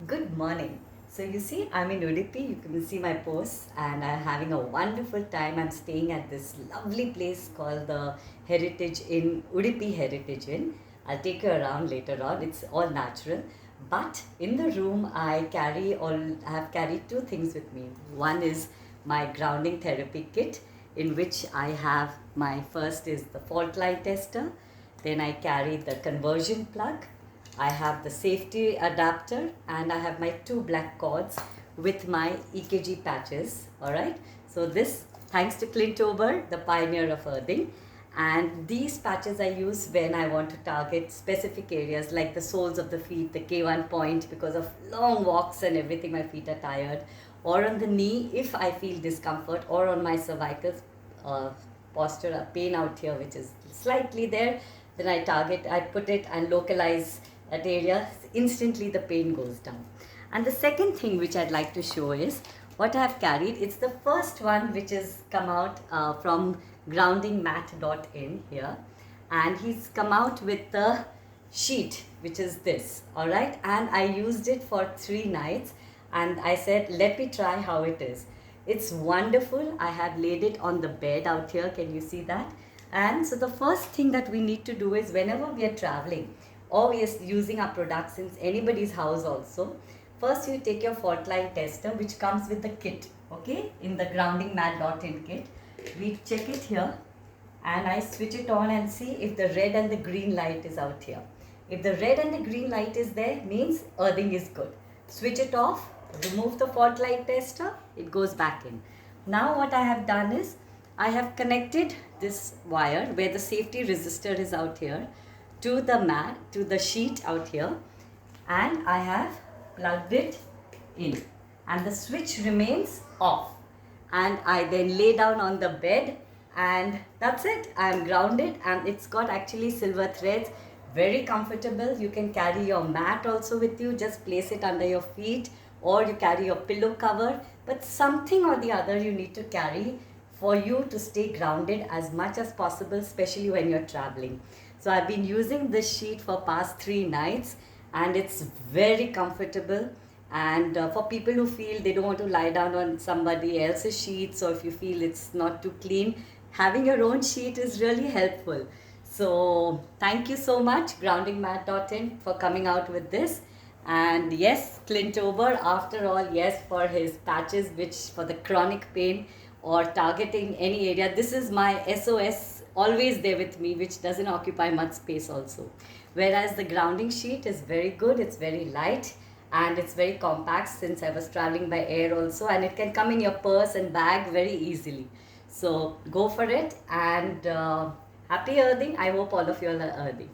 Good morning. So you see, I'm in Udupi. You can see my posts, and I'm having a wonderful time. I'm staying at this lovely place called the Heritage Inn, Udupi Heritage Inn. I'll take you around later on. It's all natural, but in the room I have carried two things with me. One is my grounding therapy kit, in which I have my first is the fault line tester. Then I carry the conversion plug. I have the safety adapter, and I have my two black cords with my EKG patches. All right. So this, thanks to Clint Ober, the pioneer of earthing. And these patches I use when I want to target specific areas like the soles of the feet, the K1 point, because of long walks and everything, my feet are tired, or on the knee if I feel discomfort, or on my cervical uh, posture, a pain out here which is slightly there. Then I put it and localize that area. Instantly the pain goes down. And the second thing which I'd like to show is what I have carried. It's the first one which has come out from groundingmat.in here, and he's come out with the sheet which is this. All right, and I used it for 3 nights, and I said let me try how it is. It's wonderful. I have laid it on the bed out here. Can you see that? And so the first thing that we need to do is whenever we are traveling or we are using our products in anybody's house also, first you take your fault line tester which comes with the kit, okay, in the groundingmat.in kit. We check it here, and I switch it on and see if the red and the green light is out here. If the red and the green light is there, means earthing is good. Switch it off, remove the fault light tester, it goes back in. Now what I have done is I have connected this wire where the safety resistor is out here to the mat, to the sheet out here, and I have plugged it in, and the switch remains off, and I then lay down on the bed, and that's it. I am grounded, and it's got actually silver threads, very comfortable. You can carry your mat also with you, just place it under your feet, or you carry your pillow cover, but something or the other you need to carry for you to stay grounded as much as possible, especially when you're traveling. So I've been using this sheet for past 3 nights, and it's very comfortable. And for people who feel they don't want to lie down on somebody else's sheets, or if you feel it's not too clean, having your own sheet is really helpful. So thank you so much, groundingmat.in, for coming out with this. And yes, Clint Ober, after all, yes, for his patches, which for the chronic pain or targeting any area, this is my SOS, always there with me, which doesn't occupy much space also. Whereas the grounding sheet is very good, it's very light, and it's very compact since I was traveling by air also, and it can come in your purse and bag very easily. So go for it, and happy earthing. I hope all of you are earthing.